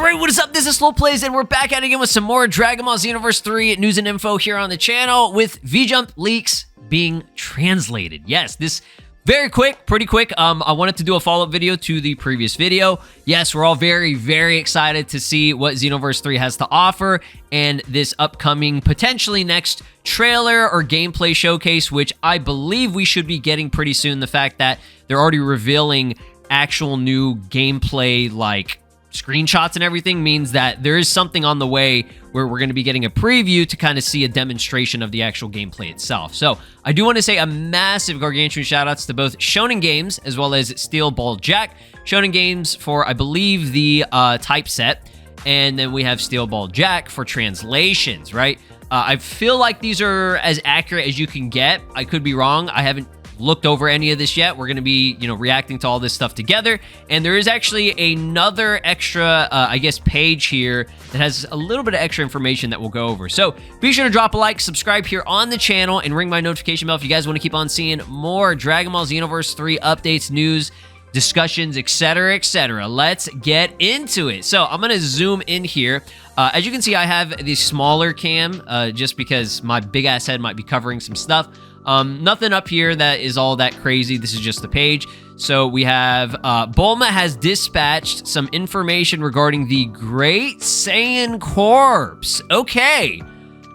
Alright, what is up? This is SLOplays, and we're back at it again with some more Dragon Ball Xenoverse 3 news and info here on the channel, with V-Jump leaks being translated. Yes, this very quick, pretty quick. I wanted to do a follow-up video to the previous video. Yes, we're all very, very excited to see what Xenoverse 3 has to offer, and this upcoming, potentially next trailer or gameplay showcase, which I believe we should be getting pretty soon. The fact that they're already revealing actual new gameplay, like screenshots and everything, means that there is something on the way where we're going to be getting a preview to kind of see a demonstration of the actual gameplay itself. So I do want to say a massive gargantuan shout outs to both Shonen Games as well as Steel Ball Jack. Shonen Games for, I believe, the typeset, and then we have Steel Ball Jack for translations, right? I feel like these are as accurate as you can get. I could be wrong. I haven't looked over any of this yet. We're going to be, reacting to all this stuff together. And there is actually another extra, I guess, page here that has a little bit of extra information that we'll go over. So be sure to drop a like, subscribe here on the channel, and ring my notification bell if you guys want to keep on seeing more Dragon Ball Xenoverse 3 updates, news, discussions, etc., etc. Let's get into it. So I'm going to zoom in here. As you can see, I have the smaller cam just because my big ass head might be covering some stuff. Nothing up here that is all that crazy. This is just the page. So we have Bulma has dispatched some information regarding the Great Saiyan Corps. Okay.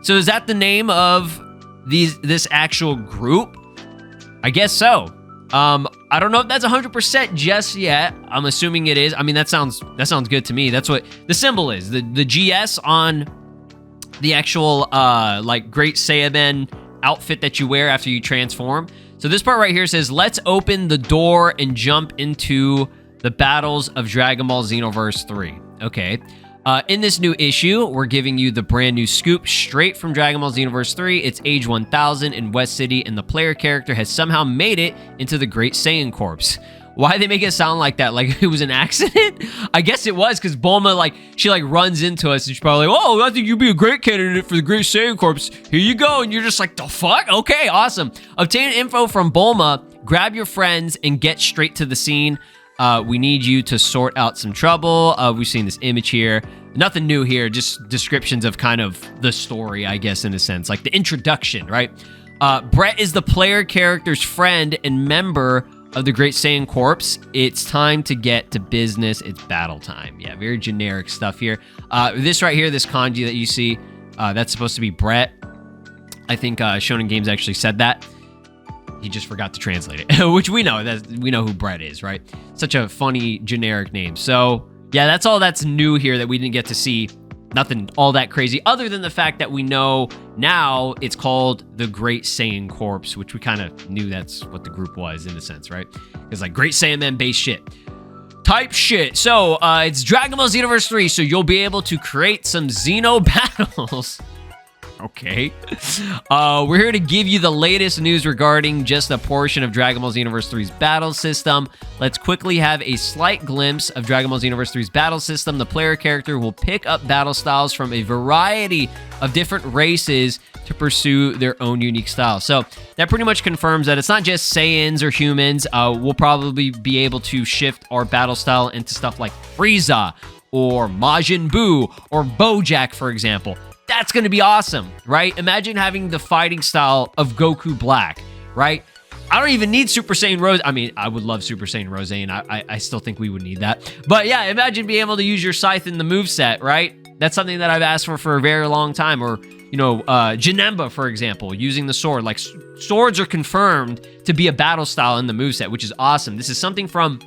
So is that the name of this actual group? I guess so. I don't know if that's 100% just yet. I'm assuming it is. I mean, that sounds good to me. That's what the symbol is. The GS on the actual like Great Saiyaman outfit that you wear after you transform. So this part right here says, let's open the door and jump into the battles of Dragon Ball Xenoverse 3. Okay. In this new issue, we're giving you the brand new scoop straight from Dragon Ball Xenoverse 3. It's age 1000 in West City, and the player character has somehow made it into the Great Saiyan Corps. Why they make it sound like that? Like it was an accident? I guess it was, because Bulma, she runs into us, and she's probably like, oh, I think you'd be a great candidate for the Great Saiyan Corps. Here you go. And you're just like, the fuck? Okay, awesome. Obtain info from Bulma, grab your friends, and get straight to the scene. We need you to sort out some trouble. We've seen this image here. Nothing new here, just descriptions of kind of the story, I guess, in a sense. Like the introduction, right? Brett is the player character's friend and member of the Great Saiyan Corps. It's time to get to business. It's battle time. Yeah, very generic stuff here. This right here, this kanji that you see, that's supposed to be Brett. I think Shonen Games actually said that. He just forgot to translate it, which we know who Brett is, right? Such a funny generic name. So yeah, that's all that's new here that we didn't get to see. Nothing all that crazy, other than the fact that we know now it's called the Great Saiyan Corps, which we kind of knew that's what the group was in a sense, right? It's like Great Saiyan Man based shit. Type shit. So it's Dragon Ball Xenoverse 3, so you'll be able to create some Xeno battles. Okay. We're here to give you the latest news regarding just a portion of Dragon Ball Xenoverse 3's battle system. Let's quickly have a slight glimpse of Dragon Ball Xenoverse 3's battle system. The player character will pick up battle styles from a variety of different races to pursue their own unique style. So that pretty much confirms that it's not just Saiyans or humans. We'll probably be able to shift our battle style into stuff like Frieza or Majin Buu or Bojack, for example. That's going to be awesome, right? Imagine having the fighting style of Goku Black, right? I don't even need Super Saiyan Rose. I mean, I would love Super Saiyan Rose, and I still think we would need that. But yeah, imagine being able to use your scythe in the moveset, right? That's something that I've asked for a very long time. Or, Janemba, for example, using the sword. Like, swords are confirmed to be a battle style in the moveset, which is awesome. This is something from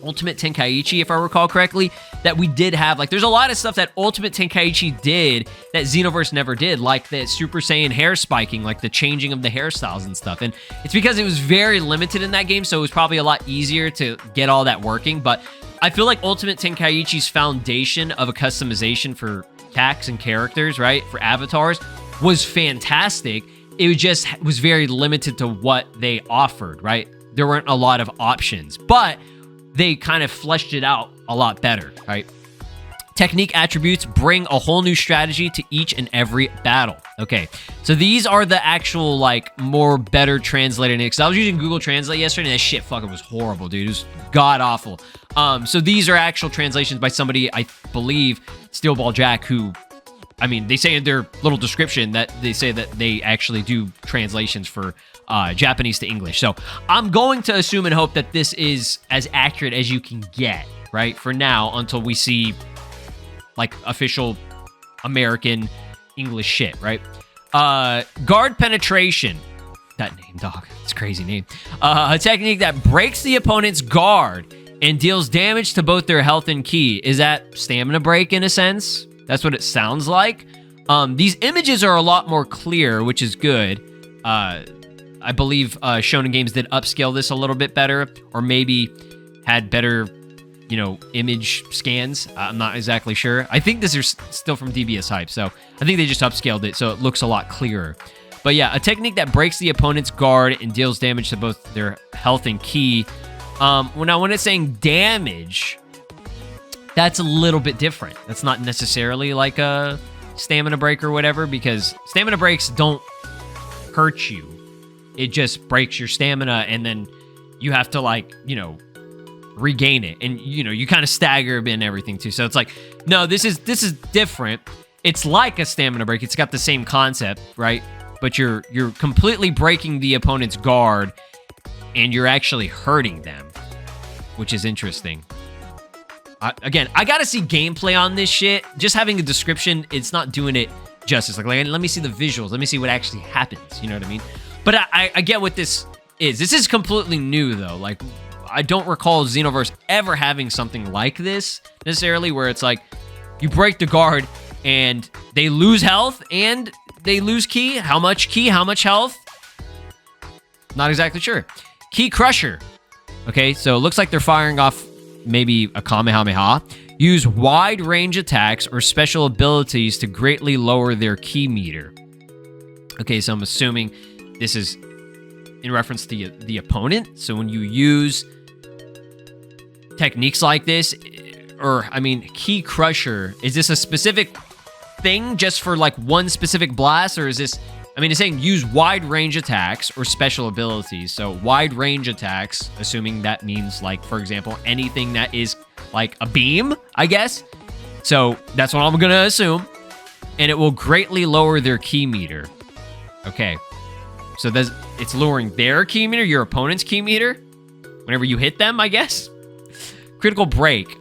Ultimate Tenkaichi, if I recall correctly, that we did have. Like, there's a lot of stuff that Ultimate Tenkaichi did that Xenoverse never did, like the Super Saiyan hair spiking, like the changing of the hairstyles and stuff. And it's because it was very limited in that game, so it was probably a lot easier to get all that working. But I feel like Ultimate Tenkaichi's foundation of a customization for CACs and characters, right, for avatars, was fantastic. It was very limited to what they offered, right? There weren't a lot of options, but they kind of fleshed it out a lot better, right? Technique attributes bring a whole new strategy to each and every battle. Okay, so these are the actual, like, more better translated. Because I was using Google Translate yesterday, and that shit fucking was horrible, dude. It was god-awful. So these are actual translations by somebody, I believe, Steel Ball Jack, who... I mean, they say in their little description that they say that they actually do translations for Japanese to English. So I'm going to assume and hope that this is as accurate as you can get, right? For now, until we see, like, official American English shit, right? Guard penetration. That name, dog. It's a crazy name. A technique that breaks the opponent's guard and deals damage to both their health and ki. Is that stamina break in a sense? That's what it sounds like. These images are a lot more clear, which is good. I believe Shonen Games did upscale this a little bit better, or maybe had better, you know, image scans. I'm not exactly sure. I think this is still from DBS Hype, so I think they just upscaled it so it looks a lot clearer. But yeah, a technique that breaks the opponent's guard and deals damage to both their health and ki. Now, when it's saying damage... that's a little bit different. That's not necessarily like a stamina break or whatever, because stamina breaks don't hurt you. It just breaks your stamina, and then you have to, like, you know, regain it. And, you know, you kind of stagger a bit and everything too. So it's like, no, this is different. It's like a stamina break. It's got the same concept, right? But you're completely breaking the opponent's guard, and you're actually hurting them, which is interesting. Again, I gotta see gameplay on this shit. Just having a description, it's not doing it justice. Like, let me see the visuals. Let me see what actually happens. You know what I mean? But I get what this is. This is completely new, though. Like, I don't recall Xenoverse ever having something like this, necessarily, where it's like, you break the guard, and they lose health, and they lose ki. How much ki? How much health? Not exactly sure. Ki Crusher. Okay, so it looks like they're firing off maybe a Kamehameha. Use wide range attacks or special abilities to greatly lower their ki meter. Okay, so I'm assuming this is in reference to the opponent. So when you use techniques like this, or I mean, Ki Crusher, is this a specific thing just for like one specific blast, or is this... I mean, it's saying use wide range attacks or special abilities. So wide range attacks, assuming that means, like, for example, anything that is like a beam, I guess. So that's what I'm going to assume. And it will greatly lower their ki meter. Okay. So it's lowering their ki meter, your opponent's ki meter, whenever you hit them, I guess. Critical break.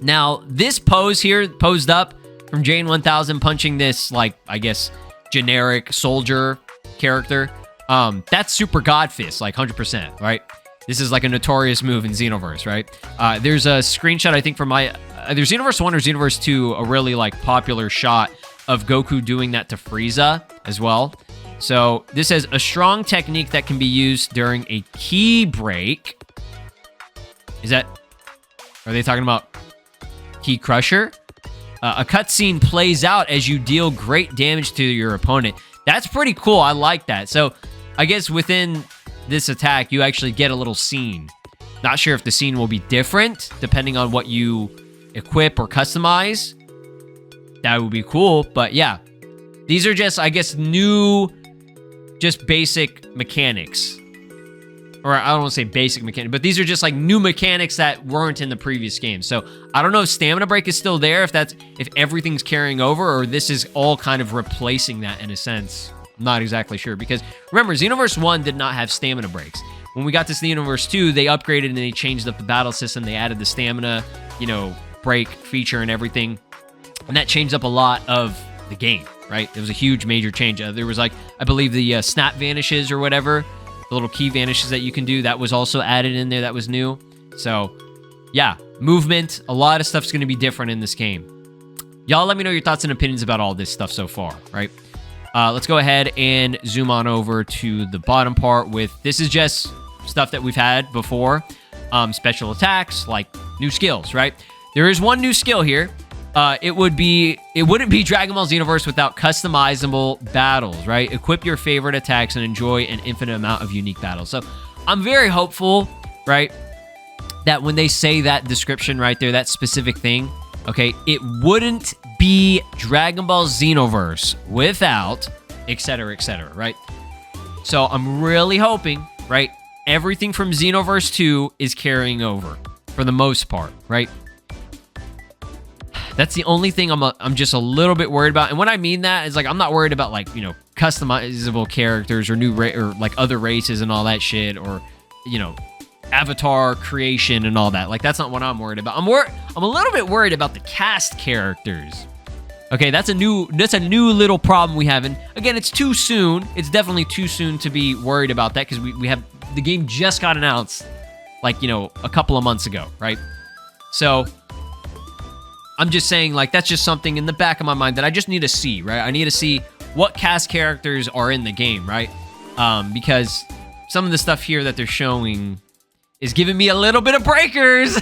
Now, this pose here, posed up from Jane 1000, punching this, like, I guess... generic soldier character, that's Super God Fist, like 100%, right? This is like a notorious move in Xenoverse, right? There's a screenshot, I think, from either Xenoverse 1 or Xenoverse 2, a really like popular shot of Goku doing that to Frieza as well. So this says a strong technique that can be used during a ki break. Are they talking about Ki Crusher? A cutscene plays out as you deal great damage to your opponent. That's pretty cool. I like that. So I guess within this attack, you actually get a little scene. Not sure if the scene will be different depending on what you equip or customize. That would be cool. But yeah, these are just, I guess, new, just basic mechanics. Or I don't want to say basic mechanics, but these are just like new mechanics that weren't in the previous game. So I don't know if Stamina Break is still there, if everything's carrying over, or this is all kind of replacing that in a sense. I'm not exactly sure, because remember, Xenoverse 1 did not have Stamina Breaks. When we got to Xenoverse 2, they upgraded and they changed up the battle system. They added the Stamina, break feature and everything. And that changed up a lot of the game, right? It was a huge major change. There was like, I believe the snap vanishes or whatever. The little key vanishes that you can do, that was also added in there. That was new. So yeah, movement, a lot of stuff's going to be different in this game. Y'all let me know your thoughts and opinions about all this stuff so far, right? Let's go ahead and zoom on over to the bottom part with, this is just stuff that we've had before. Special attacks, like new skills, right? There is one new skill here. It wouldn't be Dragon Ball Xenoverse without customizable battles, right? Equip your favorite attacks and enjoy an infinite amount of unique battles. So I'm very hopeful, right, that when they say that description right there, that specific thing, Okay, it wouldn't be Dragon Ball Xenoverse without etc., etc., right? So I'm really hoping, right, everything from Xenoverse 2 is carrying over for the most part, right? That's the only thing I'm just a little bit worried about. And what I mean that is, like, I'm not worried about, like, you know, customizable characters or or like other races and all that shit, or, you know, avatar creation and all that. Like, that's not what I'm worried about. I'm a little bit worried about the cast characters. Okay, that's a new little problem we have. And again, it's too soon. It's definitely too soon to be worried about that, because we have the game just got announced, like, you know, a couple of months ago, right? So I'm just saying, like, that's just something in the back of my mind that I just need to see, right? I need to see what cast characters are in the game, right? Because some of the stuff here that they're showing is giving me a little bit of Breakers.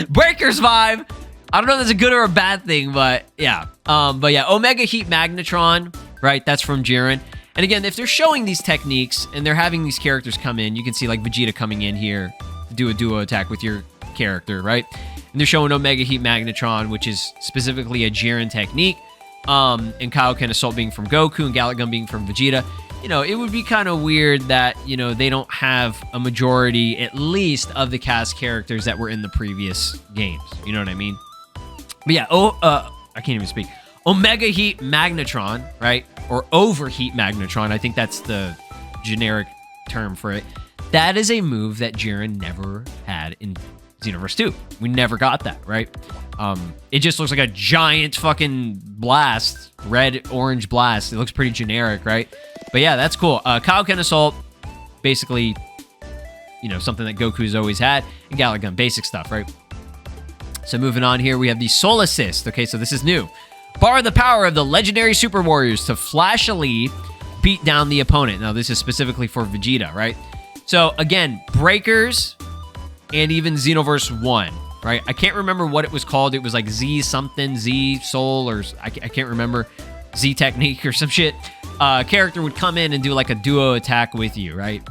Breakers vibe. I don't know if that's a good or a bad thing, but yeah. But yeah, Omega Heat Magnetron, right? That's from Jiren. And again, if they're showing these techniques and they're having these characters come in, you can see, like, Vegeta coming in here to do a duo attack with your character, right? And they're showing Omega Heat Magnetron, which is specifically a Jiren technique. And Kaioken Assault being from Goku and Gallic Gun being from Vegeta. You know, it would be kind of weird that, you know, they don't have a majority, at least, of the cast characters that were in the previous games. You know what I mean? But yeah, I can't even speak. Omega Heat Magnetron, right? Or Overheat Magnetron. I think that's the generic term for it. That is a move that Jiren never had in Xenoverse 2. We never got that, right? It just looks like a giant fucking blast, red-orange blast. It looks pretty generic, right? But yeah, that's cool. Kaioken Assault, basically, you know, something that Goku's always had. And Gallic Gun, basic stuff, right? So moving on here, we have the Soul Assist. Okay, so this is new. Borrow the power of the legendary Super Warriors to flashily beat down the opponent. Now, this is specifically for Vegeta, right? So, again, Breakers and even Xenoverse 1, right? I can't remember what it was called. It was like Z something, Z Soul, or I can't remember. Z Technique or some shit. Character would come in and do like a duo attack with you, right?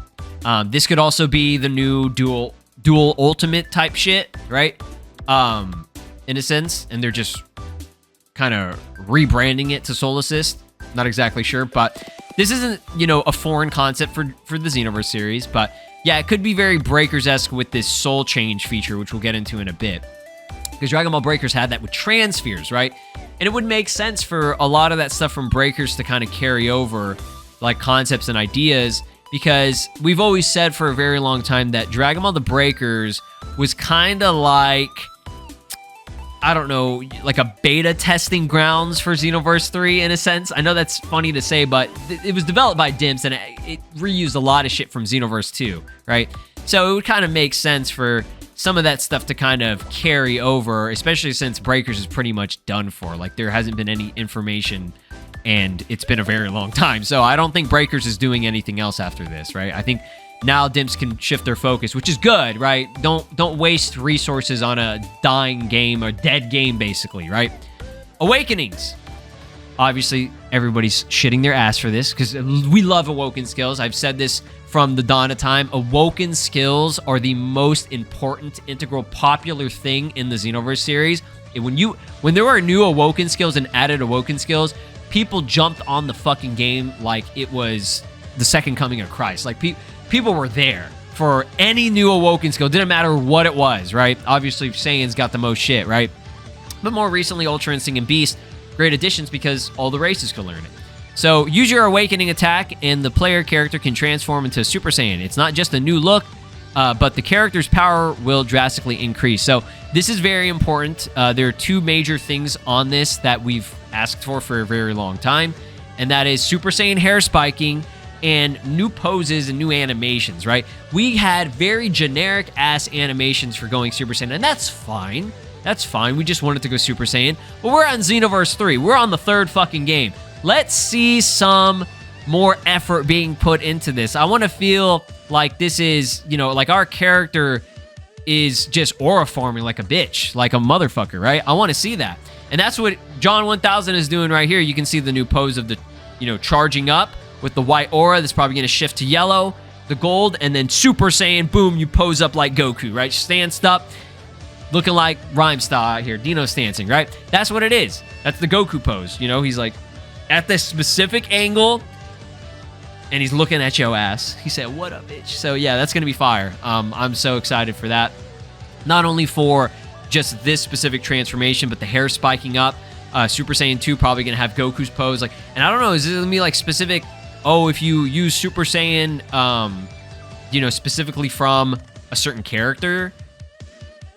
This could also be the new dual ultimate type shit, right? In a sense, and they're just kind of rebranding it to Soul Assist. Not exactly sure, but this isn't, you know, a foreign concept for the Xenoverse series, but yeah, it could be very Breakers-esque with this soul change feature, which we'll get into in a bit. Because Dragon Ball Breakers had that with Transfears, right? And it would make sense for a lot of that stuff from Breakers to kind of carry over, like, concepts and ideas, because we've always said for a very long time that Dragon Ball the Breakers was kind of like, I don't know, like a beta testing grounds for Xenoverse 3 in a sense. I know that's funny to say, but it was developed by Dimps, and it reused a lot of shit from Xenoverse 2, right? So it would kind of make sense for some of that stuff to kind of carry over, especially since Breakers is pretty much done for. Like, there hasn't been any information, and it's been a very long time. So I don't think Breakers is doing anything else after this, right? I think now Dimps can shift their focus, which is good, right? Don't waste resources on a dying game or dead game, basically, right? Awakenings. Obviously, everybody's shitting their ass for this because we love Awoken skills. I've said this from the dawn of time. Awoken skills are the most important, integral, popular thing in the Xenoverse series. And when there were new Awoken skills and added Awoken skills, people jumped on the fucking game like it was the second coming of Christ. Like, people were there for any new Awoken skill. Didn't matter what it was, right? Obviously, Saiyan's got the most shit, right? But more recently, Ultra Instinct and Beast, great additions because all the races could learn it. So use your Awakening attack, and the player character can transform into Super Saiyan. It's not just a new look, but the character's power will drastically increase. So this is very important. There are two major things on this that we've asked for a very long time, and that is Super Saiyan hair spiking and new poses and new animations, right? We had very generic-ass animations for going Super Saiyan, and that's fine. That's fine. We just wanted to go Super Saiyan. But we're on Xenoverse 3. We're on the third fucking game. Let's see some more effort being put into this. I want to feel like this is, you know, like our character is just aura forming like a bitch, like a motherfucker, right? I want to see that. And that's what John 1000 is doing right here. You can see the new pose of the, you know, charging up with the white aura. That's probably going to shift to yellow, the gold, and then Super Saiyan, boom, you pose up like Goku, right? Stanced up. looking like Rhyme style out here, Dino stancing, right? That's what it is. That's the Goku pose. You know, he's like at this specific angle, and he's looking at your ass. He said, "What up, bitch?" So yeah, that's gonna be fire. I'm so excited for that. Not only for just this specific transformation, but the hair spiking up. Super Saiyan 2 probably gonna have Goku's pose. Like, and I don't know, is it gonna be like specific? Oh, if you use Super Saiyan, you know, specifically from a certain character,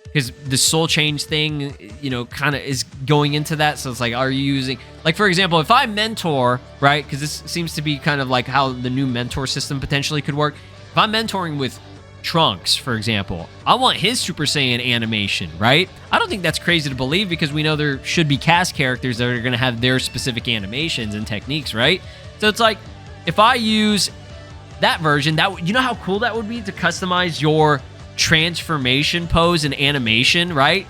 because the soul change thing, you know, kind of is going into that. So it's like, are you using, like, for example, if I mentor, right? Because this seems to be kind of like how the new mentor system potentially could work. If I'm mentoring with Trunks, for example, I want his Super Saiyan animation, right? I don't think that's crazy to believe, because we know there should be cast characters that are going to have their specific animations and techniques, right? So it's like, if I use that version, that, you know how cool that would be to customize your transformation pose and animation, right?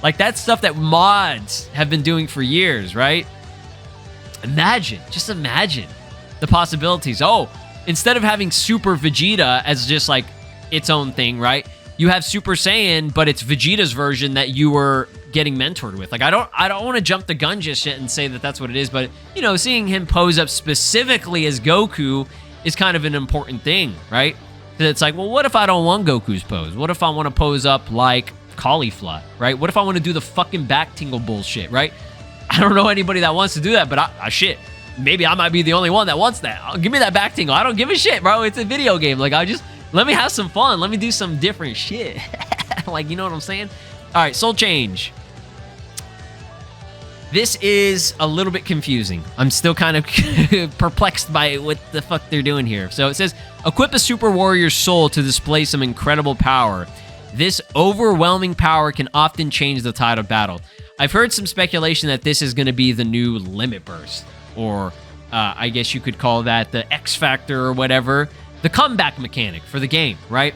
Like, that's stuff that mods have been doing for years, right? Imagine, just imagine the possibilities. Oh, instead of having Super Vegeta as just like its own thing, right? You have Super Saiyan, but it's Vegeta's version that you were getting mentored with. Like, I don't want to jump the gun just yet and say that that's what it is, but, you know, seeing him pose up specifically as Goku is kind of an important thing, right? Because it's like, well, what if I don't want Goku's pose? What if I want to pose up like Caulifla, right? What if I want to do the fucking back tingle bullshit, right? I don't know anybody that wants to do that, but shit, maybe I might be the only one that wants that. Give me that back tingle. I don't give a shit, bro. It's a video game. Like, let me have some fun. Let me do some different shit. Like, you know what I'm saying? All right, soul change. This is a little bit confusing. I'm still kind of perplexed by what the fuck they're doing here. So it says, equip a Super Warrior's soul to display some incredible power. This overwhelming power can often change the tide of battle. I've heard some speculation that this is going to be the new Limit Burst, or I guess you could call that the X Factor or whatever. The comeback mechanic for the game, right?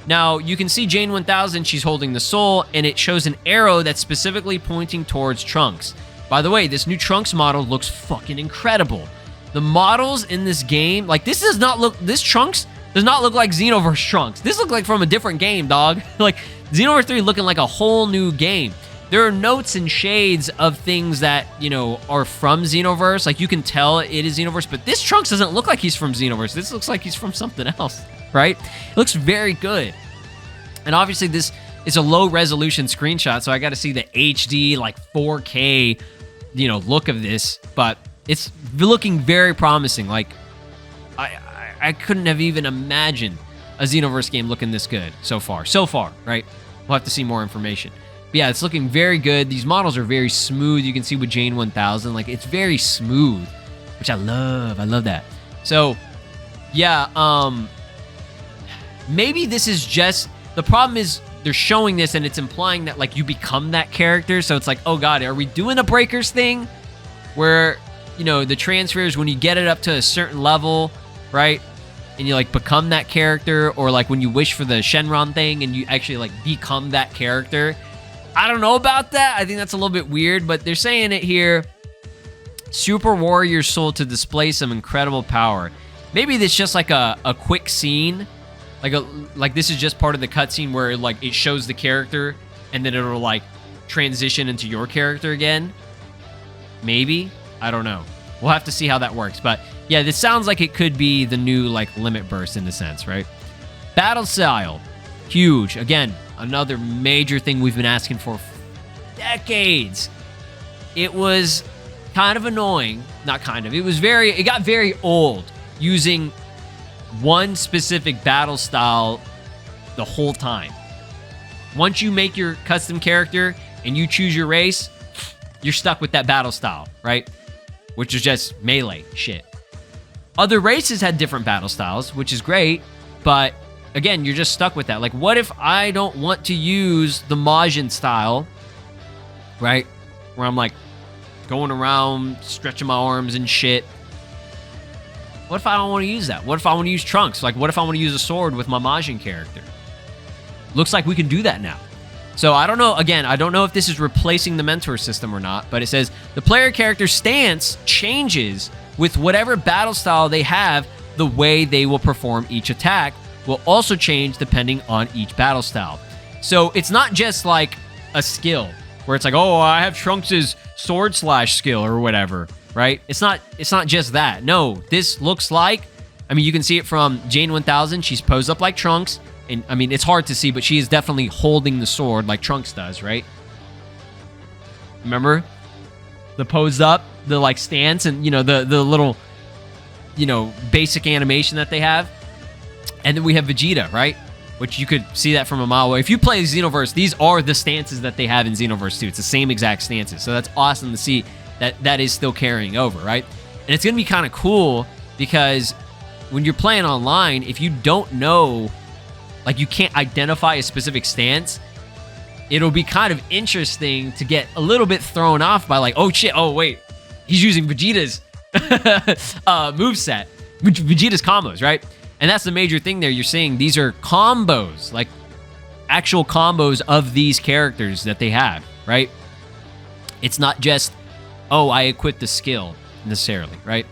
Now, you can see Jane 1000, she's holding the soul, and it shows an arrow that's specifically pointing towards Trunks. By the way, this new Trunks model looks fucking incredible. The models in this game, like, this Trunks does not look like Xenoverse Trunks. This looks like from a different game, dog. Like, Xenoverse 3 looking like a whole new game. There are notes and shades of things that, you know, are from Xenoverse. Like, you can tell it is Xenoverse, but this Trunks doesn't look like he's from Xenoverse. This looks like he's from something else, right? It looks very good. And obviously, this is a low-resolution screenshot, so I got to see the HD, like, 4K, you know, look of this. But it's looking very promising. Like, I couldn't have even imagined a Xenoverse game looking this good so far. So far, right? We'll have to see more information. But yeah, it's looking very good. These models are very smooth. You can see with Jane 1000, like, it's very smooth, which I love. I love that. So, yeah, maybe this is just, the problem is they're showing this and it's implying that, like, you become that character. So it's like, oh God, are we doing a Breakers thing where, you know, the transfers, when you get it up to a certain level, right, and you, like, become that character, or like when you wish for the Shenron thing and you actually, like, become that character? I don't know about that. I think that's a little bit weird, but they're saying it here. Super Warrior Soul to display some incredible power. Maybe it's just like a quick scene. Like this is just part of the cutscene where, like, it shows the character and then it'll, like, transition into your character again. Maybe. I don't know. We'll have to see how that works. But yeah, this sounds like it could be the new, like, Limit Burst in a sense, right? Battle style. Huge. Again, another major thing we've been asking for decades. It was kind of annoying. Not kind of. It got very old using one specific battle style the whole time. Once you make your custom character and you choose your race, you're stuck with that battle style, right? Which is just melee shit. Other races had different battle styles, which is great, but again, you're just stuck with that. Like, what if I don't want to use the Majin style, right? Where I'm, like, going around, stretching my arms and shit. What if I don't want to use that? What if I want to use Trunks? Like, what if I want to use a sword with my Majin character? Looks like we can do that now. So I don't know. Again, I don't know if this is replacing the mentor system or not, but it says the player character's stance changes with whatever battle style they have. The way they will perform each attack will also change depending on each battle style. So it's not just like a skill where it's like, oh, I have Trunks' sword slash skill or whatever, right? It's not just that. No, this looks like, I mean, you can see it from Jane 1000. She's posed up like Trunks. And I mean, it's hard to see, but she is definitely holding the sword like Trunks does, right? Remember? The posed up, the like stance, and, you know, the little, you know, basic animation that they have. And then we have Vegeta, right? Which you could see that from a mile away. If you play Xenoverse, these are the stances that they have in Xenoverse 2. It's the same exact stances. So that's awesome to see that is still carrying over, right? And it's going to be kind of cool because when you're playing online, if you don't know, like you can't identify a specific stance, it'll be kind of interesting to get a little bit thrown off by like, oh shit, oh wait, he's using Vegeta's moveset, Vegeta's combos, right? And that's the major thing there. You're seeing these are combos, like actual combos of these characters that they have, right? It's not just, oh, I equip the skill necessarily, right?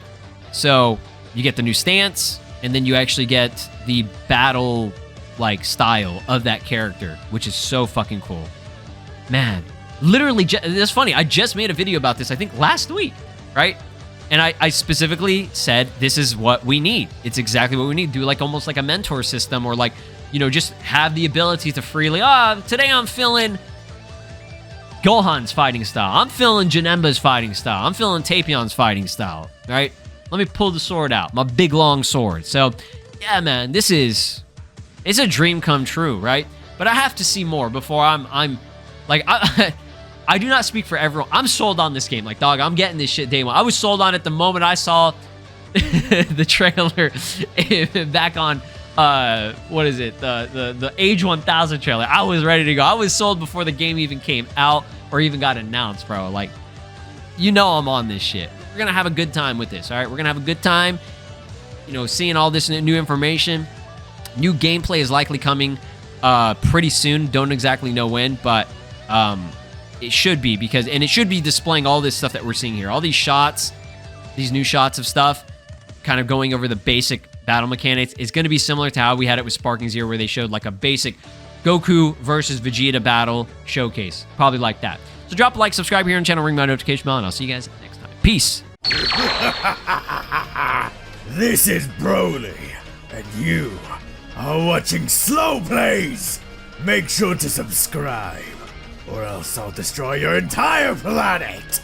So you get the new stance, and then you actually get the battle like style of that character, which is so fucking cool. Man, literally, it's funny. I just made a video about this, I think last week, right? And I specifically said, this is what we need. It's exactly what we need. Do like almost like a mentor system, or like, you know, just have the ability to freely, today I'm feeling Gohan's fighting style. I'm feeling Janemba's fighting style. I'm feeling Tapion's fighting style, right? Let me pull the sword out, my big long sword. So yeah, man, it's a dream come true, right? But I have to see more before I'm like, I do not speak for everyone. I'm sold on this game. Like, dog, I'm getting this shit day one. I was sold on it the moment I saw the trailer back on, what is it? The Age 1000 trailer. I was ready to go. I was sold before the game even came out or even got announced, bro. Like, you know I'm on this shit. We're going to have a good time with this, all right? We're going to have a good time, you know, seeing all this new information. New gameplay is likely coming pretty soon. Don't exactly know when, but it should be, because, and it should be displaying all this stuff that we're seeing here. All these shots, these new shots of stuff, kind of going over the basic battle mechanics. It's going to be similar to how we had it with Sparking Zero, where they showed like a basic Goku versus Vegeta battle showcase. Probably like that. So drop a like, subscribe here on the channel, ring my notification bell, and I'll see you guys next time. Peace. This is Broly, and you are watching SLOplays. Make sure to subscribe, or else I'll destroy your entire planet!